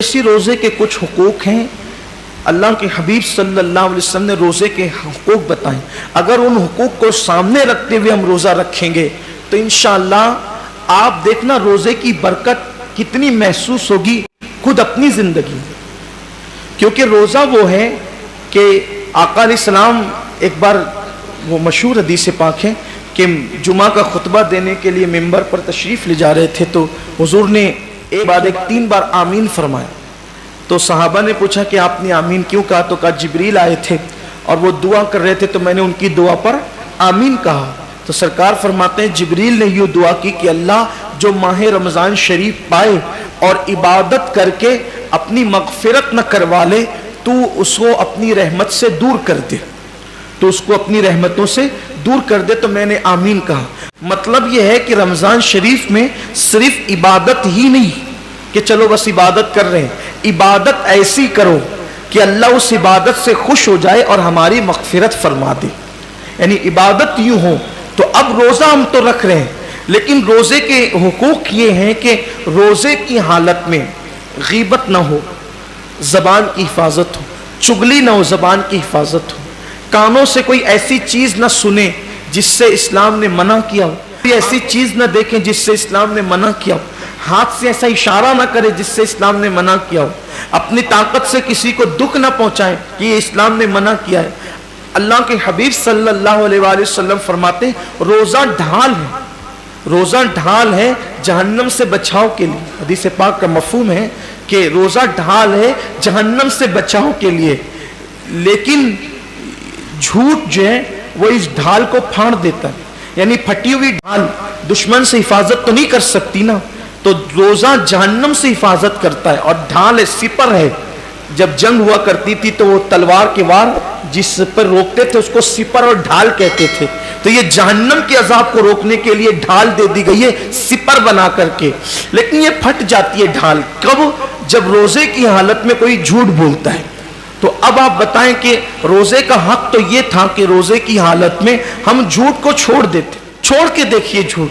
इसी रोज़े के कुछ हुकूक हैं। अल्लाह के हबीब सल्लल्लाहु अलैहि वसल्लम ने रोज़े के हुकूक बताए। अगर उन हुकूक को सामने रखते हुए हम रोज़ा रखेंगे तो इंशाअल्लाह आप देखना रोज़े की बरकत कितनी महसूस होगी खुद अपनी ज़िंदगी। क्योंकि रोज़ा वो है कि आका अलैहिस्सलाम एक बार, वो मशहूर हदीस पाक है कि जुमा का खुतबा देने के लिए मिंबर पर तशरीफ़ ले जा रहे थे तो हुजूर ने एक बाद 3 बार आमीन फरमाया। तो सहाबा ने पूछा कि आपने आमीन क्यों कहा? तो कहा जिब्रील आए थे और वो दुआ कर रहे थे तो मैंने उनकी दुआ पर आमीन कहा। तो सरकार फरमाते हैं जिब्रील ने यूँ दुआ की कि अल्लाह जो माह रमज़ान शरीफ पाए और इबादत करके अपनी मग़फ़िरत न करवा ले, तू उसको अपनी रहमत से दूर कर दे, तो उसको अपनी रहमतों से दूर कर दे। तो मैंने आमीन कहा। मतलब यह है कि रमज़ान शरीफ में सिर्फ इबादत ही नहीं कि चलो बस इबादत कर रहे हैं, इबादत ऐसी करो कि अल्लाह उस इबादत से खुश हो जाए और हमारी मग़फ़िरत फरमा दे। यानी इबादत यूँ हो। तो अब रोज़ा हम तो रख रहे हैं, लेकिन रोज़े के हुकूक ये हैं कि रोज़े की हालत में गीबत ना हो, ज़बान की हिफाजत हो, चुगली ना हो, ज़बान की हिफाजत हो, कानों से कोई ऐसी चीज़ ना सुने जिससे इस्लाम ने मना किया हो, कोई ऐसी चीज़ ना देखें जिससे इस्लाम ने मना किया हो, हाथ से ऐसा इशारा ना करे जिससे इस्लाम ने मना किया हो, अपनी ताकत से किसी को दुख ना पहुंचाएं कि ये इस्लाम ने मना किया है। अल्लाह के हबीब सल्लल्लाहु अलैहि वसल्लम फरमाते हैं रोज़ा ढाल है, रोज़ा ढाल है जहन्नम से बचाव के लिए। हदीस पाक का मफहूम है कि रोज़ा ढाल है जहन्नम से बचाव के लिए, लेकिन झूठ जो है वो इस ढाल को फाड़ देता है। यानी फटी हुई ढाल दुश्मन से हिफाजत तो नहीं कर सकती ना, तो रोज़ा जहन्नम से हिफाजत करता है। और ढाल है, सिपर है। जब जंग हुआ करती थी तो वो तलवार के वार जिस पर रोकते थे उसको सिपर और ढाल कहते थे। तो ये जहन्नम के अजाब को रोकने के लिए ढाल दे दी गई है सिपर बना करके, लेकिन ये फट जाती है ढाल कब? जब रोज़े की हालत में कोई झूठ बोलता है। तो अब आप बताएं कि रोज़े का हक तो ये था कि रोज़े की हालत में हम झूठ को छोड़ देते। छोड़ के देखिए झूठ।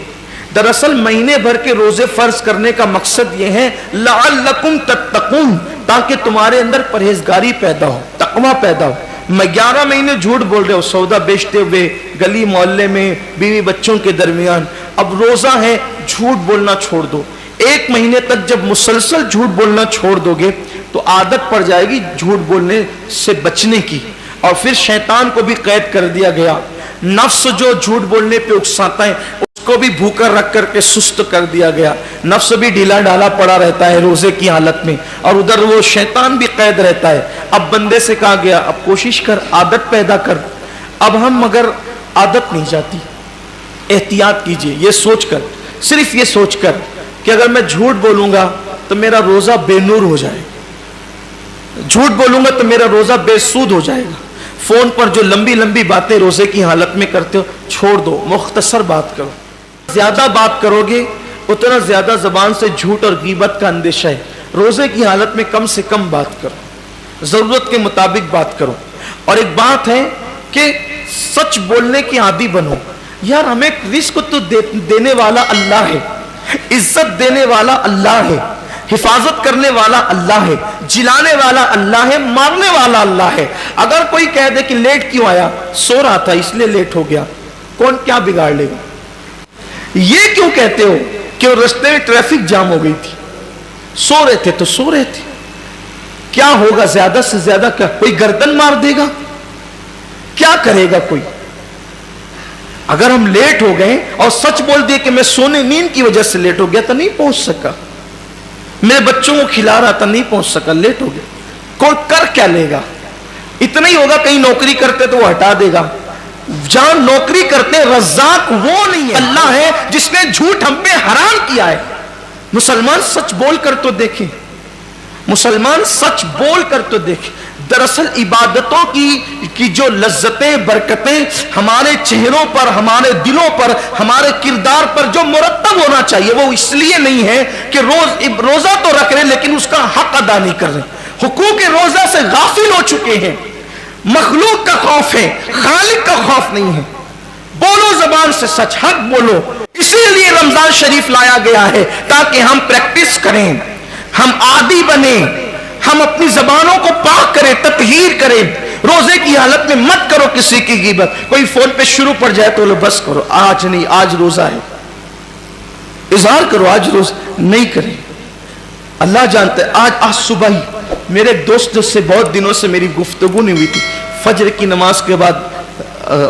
दरअसल महीने भर के रोज़े फर्ज करने का मकसद ये है लअल्लकुम तत्तकून, ताकि तुम्हारे अंदर परहेजगारी पैदा हो, तकवा पैदा हो। मैं 11 महीने झूठ बोल रहे हो, सौदा बेचते हुए गली मोहल्ले में, बीवी बच्चों के दरमियान। अब रोज़ा है, झूठ बोलना छोड़ दो। 1 महीने तक जब मुसलसल झूठ बोलना छोड़ दोगे तो आदत पड़ जाएगी झूठ बोलने से बचने की, और फिर शैतान को भी कैद कर दिया गया। नफ्स जो झूठ बोलने पे उकसाता है उसको भी भूखा रख करके सुस्त कर दिया गया। नफ्स भी ढीला ढाला पड़ा रहता है रोज़े की हालत में, और उधर वो शैतान भी कैद रहता है। अब बंदे से कहा गया अब कोशिश कर, आदत पैदा कर। अब हम मगर आदत नहीं जाती। एहतियात कीजिए, ये सोचकर, सिर्फ ये सोचकर कि अगर मैं झूठ बोलूंगा तो मेरा रोज़ा बेनूर हो जाएगा, झूठ बोलूंगा तो मेरा रोज़ा बेसूद हो जाएगा। फोन पर जो लंबी लंबी बातें रोज़े की हालत में करते हो छोड़ दो, मुख्तसर बात करो। ज्यादा बात करोगे उतना ज्यादा जबान से झूठ और गीबत का अंदेशा है। रोज़े की हालत में कम से कम बात करो, जरूरत के मुताबिक बात करो। और एक बात है कि सच बोलने की आदी बनो। यार हमें रिस्क तो देने वाला अल्लाह है, इज्जत देने वाला अल्लाह है, हिफाजत करने वाला अल्लाह है, जिलाने वाला अल्लाह है, मारने वाला अल्लाह है। अगर कोई कह दे कि लेट क्यों आया, सो रहा था इसलिए लेट हो गया, कौन क्या बिगाड़ लेगा? ये क्यों कहते हो कि रास्ते में ट्रैफिक जाम हो गई थी, सो रहे थे तो सो रहे थे, क्या होगा? ज्यादा से ज्यादा क्या कोई गर्दन मार देगा? क्या करेगा कोई? अगर हम लेट हो गए और सच बोल दिए कि मैं सोने नींद की वजह से लेट हो गया तो नहीं पहुंच सका, मैं बच्चों को खिला रहा था नहीं पहुंच सका, लेट हो गया, कोई कर क्या लेगा? इतना ही होगा कहीं नौकरी करते तो वो हटा देगा। जहां नौकरी करते रज़ाक वो नहीं है, अल्लाह है जिसने झूठ हम पे हराम किया है। मुसलमान सच बोल कर तो देखें, मुसलमान सच बोल कर तो देखें। दरअसल इबादतों की जो लज्जतें बरकतें हमारे चेहरों पर, हमारे दिलों पर, हमारे किरदार पर जो मुरत्तब होना चाहिए वो इसलिए नहीं है कि रोजा तो रख रहे लेकिन उसका हक अदा नहीं कर रहे, हुकूक रोजा से गाफिल हो चुके हैं। मखलूक का खौफ है, खालिक का खौफ नहीं है। बोलो जबान से सच, हक बोलो। इसीलिए रमजान शरीफ लाया गया है ताकि हम प्रैक्टिस करें, हम आदी बने, ہم اپنی زبانوں کو پاک کریں، تطہیر کریں. روزے کی حالت میں مت کرو کسی کی غیبت. کوئی فون پہ شروع پڑ جائے تو بس کرو، آج نہیں، آج روزہ ہے، اظہار کرو آج روزہ نہیں کریں. اللہ جانتا ہے. آج صبح ہی میرے ایک دوست سے بہت دنوں سے میری گفتگو نہیں ہوئی تھی، فجر کی نماز کے بعد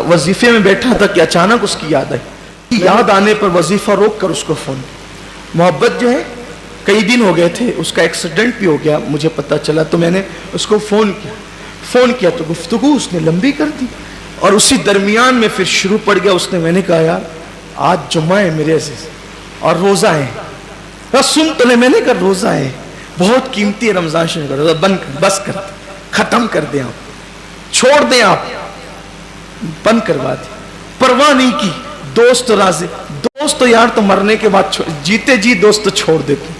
وظیفے میں بیٹھا تھا کہ اچانک اس کی یاد آئی. یاد آنے پر وظیفہ روک کر اس کو فون. محبت جو ہے کئی دن ہو گئے تھے، اس کا ایکسیڈنٹ بھی ہو گیا، مجھے پتا چلا تو میں نے اس کو فون کیا تو گفتگو اس نے لمبی کر دی اور اسی درمیان میں پھر شروع پڑ گیا. اس نے، میں نے کہا یار آج جمعہ ہے میرے عزیز اور روزہ ہے. بس سن تو لے. میں نے کہا روزہ ہے، بہت قیمتی ہے رمضان شریف کا روزہ، بس کر دیں، ختم کر دیں، آپ چھوڑ دیں، آپ بند کروا دیں. پرواہ نہیں کی. دوست راضی. دوست تو یار تو مرنے کے بعد جیتے جی دوست تو چھوڑ دیتے،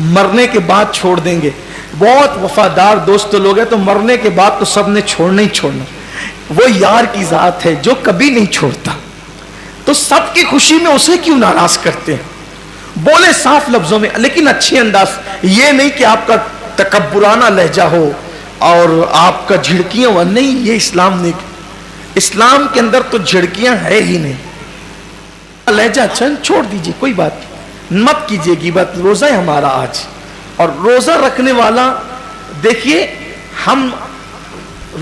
مرنے کے بعد چھوڑ دیں گے. بہت وفادار دوست لوگ ہیں تو مرنے کے بعد تو سب نے چھوڑنا ہی چھوڑنا. وہ یار کی ذات ہے جو کبھی نہیں چھوڑتا، تو سب کی خوشی میں اسے کیوں ناراض کرتے ہیں. بولے صاف لفظوں میں لیکن اچھے انداز. یہ نہیں کہ آپ کا تکبرانہ لہجہ ہو اور آپ کا جھڑکیاں ہو، نہیں، یہ اسلام نہیں. اسلام کے اندر تو جھڑکیاں ہے ہی نہیں. لہجہ اچھا چھوڑ دیجئے، کوئی بات مت کیجئے غیبت. روزہ ہے ہمارا آج، اور روزہ رکھنے والا دیکھیے، ہم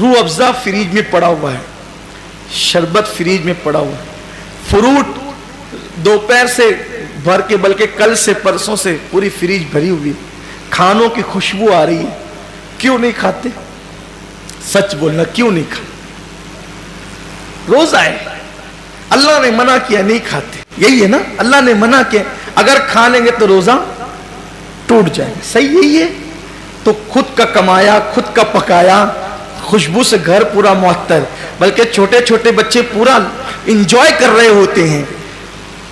روح افزا فریج میں پڑا ہوا ہے، شربت فریج میں پڑا ہوا ہے، فروٹ دوپہر سے بھر کے، بلکہ کل سے پرسوں سے پوری فریج بھری ہوئی، کھانوں کی خوشبو آ رہی ہے. کیوں نہیں کھاتے؟ سچ بولنا، کیوں نہیں کھاتے؟ روزہ ہے، اللہ نے منع کیا نہیں کھاتے، یہی ہے نا. اللہ نے منع کیا، اگر کھا لیں گے تو روزہ ٹوٹ جائے گا. صحیح یہی ہے. تو خود کا کمایا، خود کا پکایا، خوشبو سے گھر پورا معطر، بلکہ چھوٹے چھوٹے بچے پورا انجوائے کر رہے ہوتے ہیں.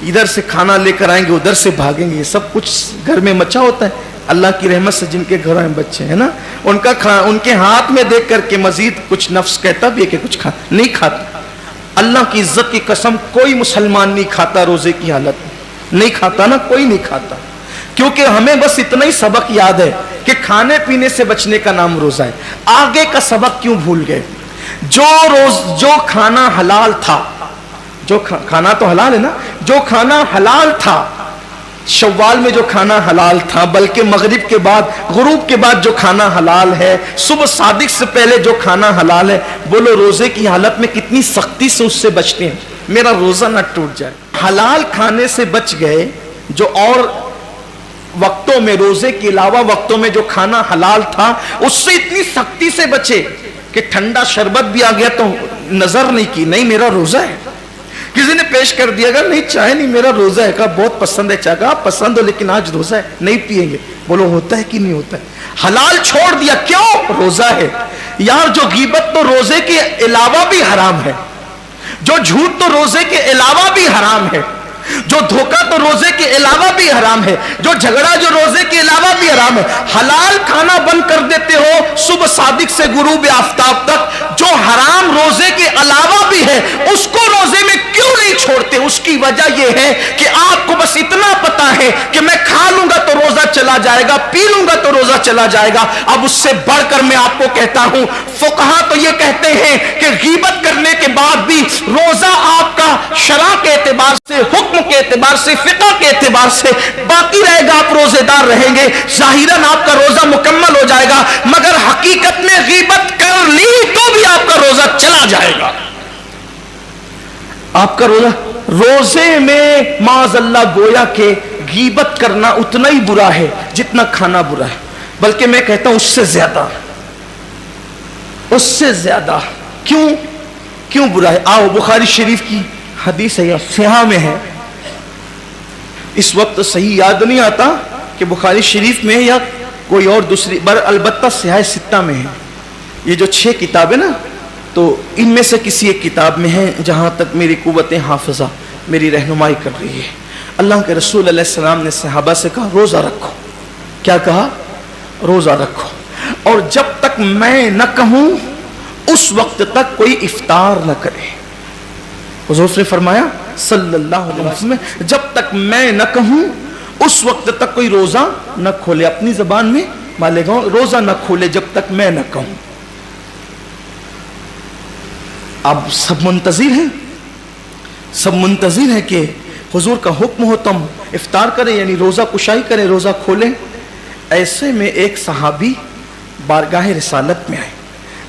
ادھر سے کھانا لے کر آئیں گے، ادھر سے بھاگیں گے، یہ سب کچھ گھر میں مچا ہوتا ہے. اللہ کی رحمت سے جن کے گھروں میں بچے ہیں نا، ان کے ہاتھ میں دیکھ کر کے مزید کچھ نفس کہتا بھی ہے کہ کچھ نہیں کھاتا. اللہ کی عزت کی قسم، کوئی مسلمان نہیں کھاتا روزے کی حالت میں. نہیں کھاتا نا، کوئی نہیں کھاتا. کیونکہ ہمیں بس اتنا ہی سبق یاد ہے کہ کھانے پینے سے بچنے کا نام روزہ ہے. آگے کا سبق کیوں بھول گئے؟ جو کھانا حلال تھا، جو کھانا تو حلال ہے نا، جو کھانا حلال تھا شوال میں، جو کھانا حلال تھا، بلکہ مغرب کے بعد، غروب کے بعد جو کھانا حلال ہے، صبح صادق سے پہلے جو کھانا حلال ہے، بولو روزے کی حالت میں کتنی سختی سے اس سے بچتے ہیں، میرا روزہ نہ ٹوٹ جائے. حلال کھانے سے بچ گئے، جو اور وقتوں میں، روزے کے علاوہ وقتوں میں جو کھانا حلال تھا اس سے اتنی سختی سے بچے کہ ٹھنڈا شربت بھی آ گیا تو نظر نہیں کی، نہیں میرا روزہ ہے. کسی نے پیش کر دیا گا، نہیں چائے نہیں، میرا روزہ ہے. کہا بہت پسند ہے چائے، کہا پسند ہو لیکن آج روزہ ہے، نہیں پیئیں گے. بولو ہوتا ہے کہ نہیں ہوتا ہے؟ حلال چھوڑ دیا، کیوں؟ روزہ ہے. یار جو غیبت تو روزے کے علاوہ بھی حرام ہے، جو جھوٹ تو روزے کے علاوہ بھی حرام ہے، جو دھوکہ تو روزے کے علاوہ بھی حرام ہے، جو جھگڑا جو روزے کے علاوہ بھی حرام ہے. حلال کھانا بند کر دیتے ہو صبح صادق سے غروب آفتاب تک، جو حرام روزے کے علاوہ بھی ہے اس کو روزے میں کیوں نہیں چھوڑتے؟ اس کی وجہ یہ ہے کہ آپ کو بس اتنا پتا ہے کہ میں کھا لوں گا تو روزہ چلا جائے گا، پی لوں گا تو روزہ چلا جائے گا. اب اس سے بڑھ کر میں آپ کو کہتا ہوں، فقہا تو یہ کہتے ہیں کہ غیبت کرنے کے بعد بھی روزہ آپ کا شرع کے اعتبار سے، حکم کے اعتبار سے، فقہ کے اعتبار سے باقی رہے گا. آپ روزے دار رہیں گے، ظاہراً آپ کا روزہ مکمل ہو جائے گا، مگر حقیقت میں غیبت کر لی تو بھی آپ کا روزہ چلا جائے گا. آپ کا روزے میں معاذ اللہ گویا کہ غیبت کرنا اتنا ہی برا ہے جتنا کھانا برا ہے، بلکہ میں کہتا ہوں اس سے زیادہ. کیوں برا ہے؟ آؤ بخاری شریف کی حدیث ہے، یا صحیح میں ہے، اس وقت صحیح یاد نہیں آتا کہ بخاری شریف میں یا کوئی اور دوسری، البتہ صحیح ستہ میں ہے. یہ جو 6 کتابیں نا، تو ان میں سے کسی ایک کتاب میں ہے جہاں تک میری قوت حافظہ میری رہنمائی کر رہی ہے. اللہ کے رسول علیہ السلام نے صحابہ سے کہا روزہ رکھو. کیا کہا؟ روزہ رکھو، اور جب تک میں نہ کہوں اس وقت تک کوئی افطار نہ کرے. حضور نے فرمایا صلی اللہ علیہ وسلم، جب تک میں نہ کہوں اس وقت تک کوئی روزہ نہ کھولے. اپنی زبان میں मालेगांव रोजा न खोले जब तक मैं न कहूं। अब सब मुंतजिर हैं, सब मुंतजिर हैं कि हुजूर का हुक्म हो तो हम इफ्तार करें, यानी रोजा कुशाई करें, रोजा खोलें। ऐसे में एक सहाबी बारगाह रिसालत में आए,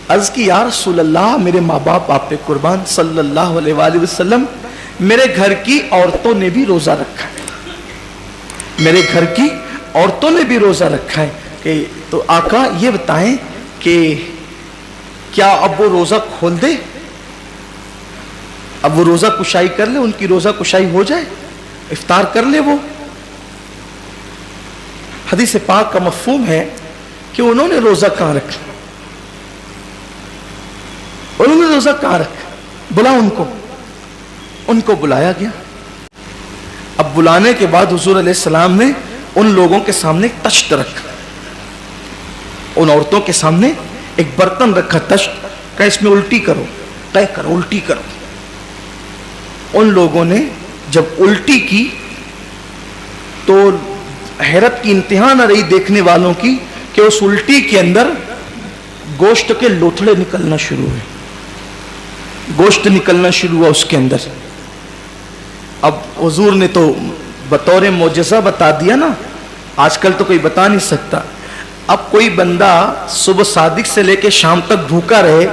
अर्ज की या रसूल अल्लाह, मेरे माँ बाप आप पे कुर्बान सल्लल्लाहु अलैहि वसल्लम, मेरे घर की औरतों ने भी रोजा रखा है, मेरे घर की औरतों ने भी रोजा रखा है कि तो आका ये बताएं कि क्या अब वो रोजा खोल दे, अब वो रोजा कुशाई कर ले, उनकी रोजा कुशाई हो जाए, इफ्तार कर ले वो। हदीस पाक का मफहूम है कि उन्होंने रोजा कहां रखा, उन्होंने रोजा कहां रखा, बुला उनको, उनको बुलाया गया। अब बुलाने के बाद हुजूर अलैहिस्सलाम ने उन लोगों के सामने एक तश्त रखा, उन औरतों के सामने एक बर्तन रखा, तश्त का, इसमें उल्टी करो, तय करो, उल्टी करो। उन लोगों ने जब उल्टी की तो हैरत की इंतहा न रही देखने वालों की कि उस उल्टी के अंदर गोश्त के लोथड़े निकलना शुरू हुए, गोश्त निकलना शुरू हुआ उसके अंदर। अब हुजूर ने तो बतौर मोजज़ा बता दिया ना, आजकल तो कोई बता नहीं सकता। अब कोई बंदा सुबह सादिक से लेके शाम तक भूखा रहे,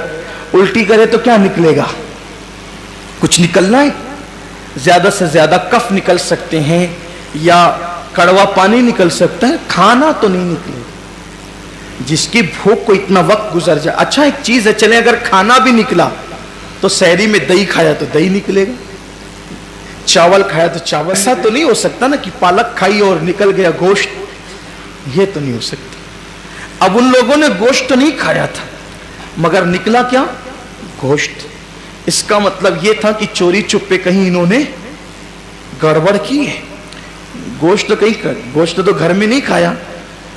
उल्टी करे तो क्या निकलेगा, कुछ निकलना है, ज्यादा से ज्यादा कफ निकल सकते हैं या कड़वा पानी निकल सकता है, खाना तो नहीं निकलेगा। जिसकी भूख को इतना वक्त गुजर जाए, अच्छा एक चीज है, चले अगर खाना भी निकला तो सहरी में दही खाया तो दही निकलेगा, चावल खाया तो चावल। ऐसा तो नहीं हो सकता ना कि पालक खाई और निकल गया गोश्त, ये तो नहीं हो सकता। अब उन लोगों ने गोश्त तो नहीं खाया था मगर निकला क्या, गोश्त। इसका मतलब यह था कि चोरी चुप्पे कहीं इन्होंने गड़बड़ की है, गोश्त तो गोश्त तो घर में नहीं खाया,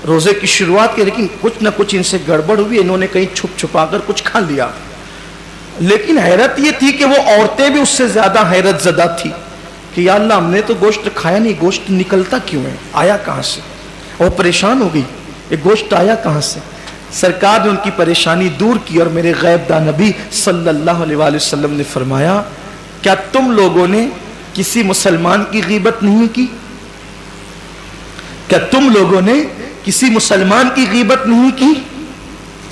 रोजे की शुरुआत की, लेकिन कुछ ना कुछ इनसे गड़बड़ हुई, इन्होंने कहीं छुप छुपा कर कुछ खा लिया। लेकिन हैरत ये थी कि वो औरतें भी उससे ज्यादा हैरत ज़दा थी कि या अल्लाह, हमने तो गोश्त खाया नहीं, गोश्त निकलता क्यों है, आया कहां से। वो परेशान हो गई, ये गोश्त आया कहां से। सरकार ने उनकी परेशानी दूर की और मेरे गैबदा नबी सल्लल्लाहु अलैहि वसल्लम ने फरमाया, क्या तुम लोगों ने किसी मुसलमान की गीबत नहीं की, क्या तुम लोगों ने किसी मुसलमान की गीबत नहीं की,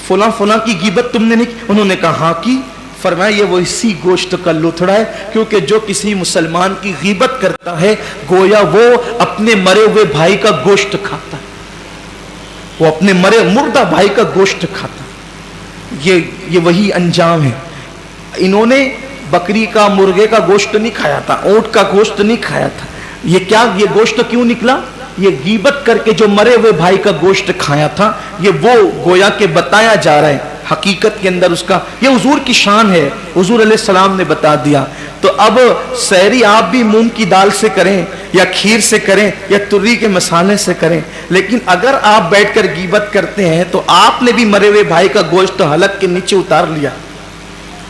फुला फुला की गीबत तुमने नहीं की। उन्होंने कहा हाँ की। फरमाया ये वो इसी गोश्त का लुथड़ा है, क्योंकि जो किसी मुसलमान की गीबत करता है गोया वो अपने मरे हुए भाई का गोश्त खाता है, वो अपने मरे मुर्दा भाई का गोश्त खाता है। ये वही अंजाम है। इन्होंने बकरी का, मुर्गे का गोश्त नहीं खाया था, ऊंट का गोश्त नहीं खाया था। ये क्या, ये गोश्त क्यों निकला, ये गीबत करके जो मरे हुए भाई का गोश्त खाया था, ये वो गोया के बताया जा रहा है हकीकत के अंदर उसका, ये हुजूर की शान है, हुजूर अलैहिस्सलाम ने बता दिया। तो अब सहरी आप भी मूंग की दाल से करें या खीर से करें या तुर्री के मसाले से करें, लेकिन अगर आप बैठकर गीबत करते हैं तो आपने भी मरे हुए भाई का गोश्त हलक के नीचे उतार लिया।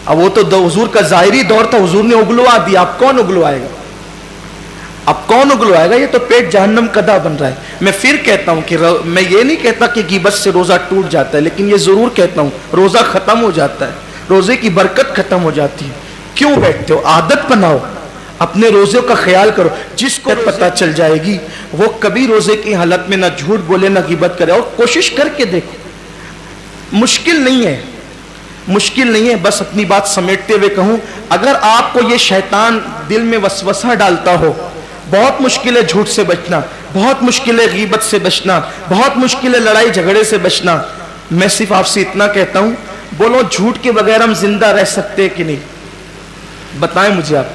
अब वो तो हुजूर का जाहिरी दौर था, हुजूर ने उगलवा दिया, अब कौन उगलवाएगा, अब कौन उगलवाएगा, ये तो पेट जहन्नम कदा बन रहा है। मैं फिर कहता हूं कि मैं ये नहीं कहता कि गीबत से रोजा टूट जाता है, लेकिन ये जरूर कहता हूं रोजा खत्म हो जाता है, रोजे की बरकत खत्म हो जाती है। क्यों बैठते हो, आदत बनाओ, अपने रोजे का ख्याल करो। जिसको पता चल जाएगी वो कभी रोजे की हालत में ना झूठ बोले ना गीबत करे, और कोशिश करके देखो, मुश्किल नहीं है, मुश्किल नहीं है। बस अपनी बात समेटते हुए कहूं, अगर आपको ये शैतान दिल में वसवसा डालता हो, बहुत मुश्किल है झूठ से बचना, बहुत मुश्किल है गीबत से बचना, बहुत मुश्किल है लड़ाई झगड़े से बचना, मैं सिर्फ आपसे इतना कहता हूं, बोलो झूठ के बगैर हम जिंदा रह सकते हैं कि नहीं, बताएं मुझे आप।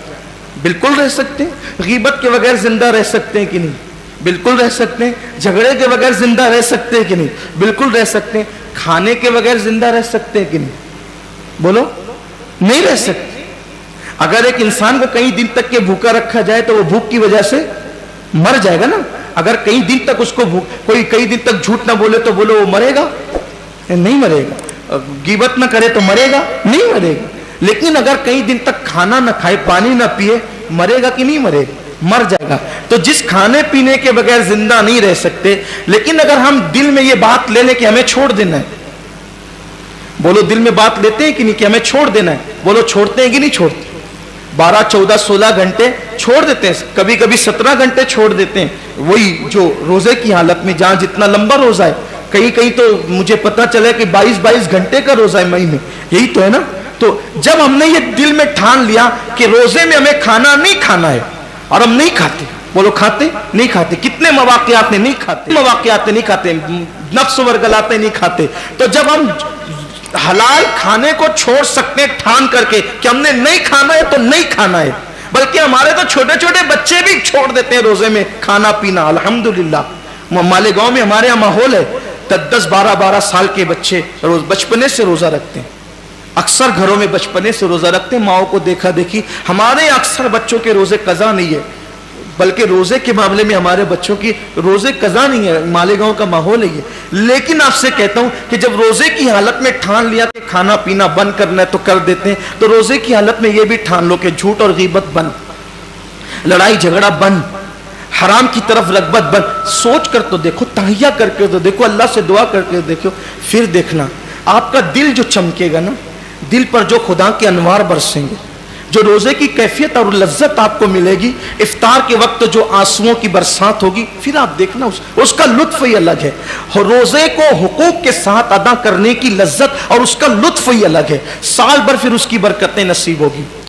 बिल्कुल रह सकते हैं। गीबत के बगैर जिंदा रह सकते हैं कि नहीं, बिल्कुल रह सकते हैं। झगड़े के बगैर जिंदा रह सकते हैं कि नहीं, बिल्कुल रह सकते हैं। खाने के बगैर जिंदा रह सकते हैं कि नहीं, बोलो, नहीं रह सकते। अगर एक इंसान को कई दिन तक के भूखा रखा जाए तो वो भूख की वजह से मर जाएगा ना। अगर कई दिन तक उसको कोई कई दिन तक झूठ ना बोले तो बोलो वो मरेगा, नहीं मरेगा। गीबत ना करे तो मरेगा, नहीं मरेगा। लेकिन अगर कई दिन तक खाना ना खाए, पानी ना पिए, मरेगा कि नहीं मरेगा, مر جائے گا. تو جس کھانے پینے کے بغیر زندہ نہیں رہ سکتے، لیکن اگر ہم دل میں یہ بات لے لیں کہ ہمیں چھوڑ دینا ہے، بولو دل میں بات لیتے ہیں کہ نہیں کہ ہمیں چھوڑ دینا ہے، بولو چھوڑتے ہیں کہ نہیں چھوڑتے؟ 12 14 16 گھنٹے چھوڑ دیتے ہیں، کبھی کبھی 17 گھنٹے چھوڑ دیتے ہیں، وہی جو روزے کی حالت میں جہاں جتنا لمبا روزہ ہے. کہیں تو مجھے پتا چلا کہ 22 گھنٹے کا روزہ ہے مئی میں، یہی تو ہے نا. تو جب ہم نے یہ دل میں ٹھان لیا کہ روزے میں ہمیں کھانا نہیں کھانا ہے، اور ہم نہیں کھاتے، بولو کھاتے نہیں کھاتے، کتنے مواقعات میں نہیں کھاتے، مواقعات نہیں کھاتے، نفس ورگلاتے نہیں کھاتے. تو جب ہم حلال کھانے کو چھوڑ سکتے ہیں ٹھان کر کے کہ ہم نے نہیں کھانا ہے تو نہیں کھانا ہے، بلکہ ہمارے تو چھوٹے چھوٹے بچے بھی چھوڑ دیتے ہیں روزے میں کھانا پینا. الحمدللہ مالیگاؤں میں ہمارے یہاں ماحول ہے، 10 12 سال کے بچے روز بچپنے سے روزہ رکھتے ہیں. اکثر گھروں میں بچپنے سے روزہ رکھتے ہیں، ماؤں کو دیکھا دیکھی. ہمارے اکثر بچوں کے روزے قضا نہیں ہے، بلکہ روزے کے معاملے میں ہمارے بچوں کی روزے قضا نہیں ہے. مالیگاؤں کا ماحول ہے یہ. لیکن آپ سے کہتا ہوں کہ جب روزے کی حالت میں ٹھان لیا کہ کھانا پینا بند کرنا ہے تو کر دیتے ہیں، تو روزے کی حالت میں یہ بھی ٹھان لو کہ جھوٹ اور غیبت بند، لڑائی جھگڑا بند، حرام کی طرف رغبت بند. سوچ کر تو دیکھو، تہیہ کر کے تو دیکھو، اللہ سے دعا کر کے دیکھو، پھر دیکھنا آپ کا دل جو چمکے گا نا، دل پر جو خدا کے انوار برسیں گے، جو روزے کی کیفیت اور لذت آپ کو ملے گی، افطار کے وقت جو آنسوؤں کی برسات ہوگی، پھر آپ دیکھنا اس کا لطف ہی الگ ہے. روزے کو حقوق کے ساتھ ادا کرنے کی لذت اور اس کا لطف ہی الگ ہے. سال بھر پھر اس کی برکتیں نصیب ہوگی.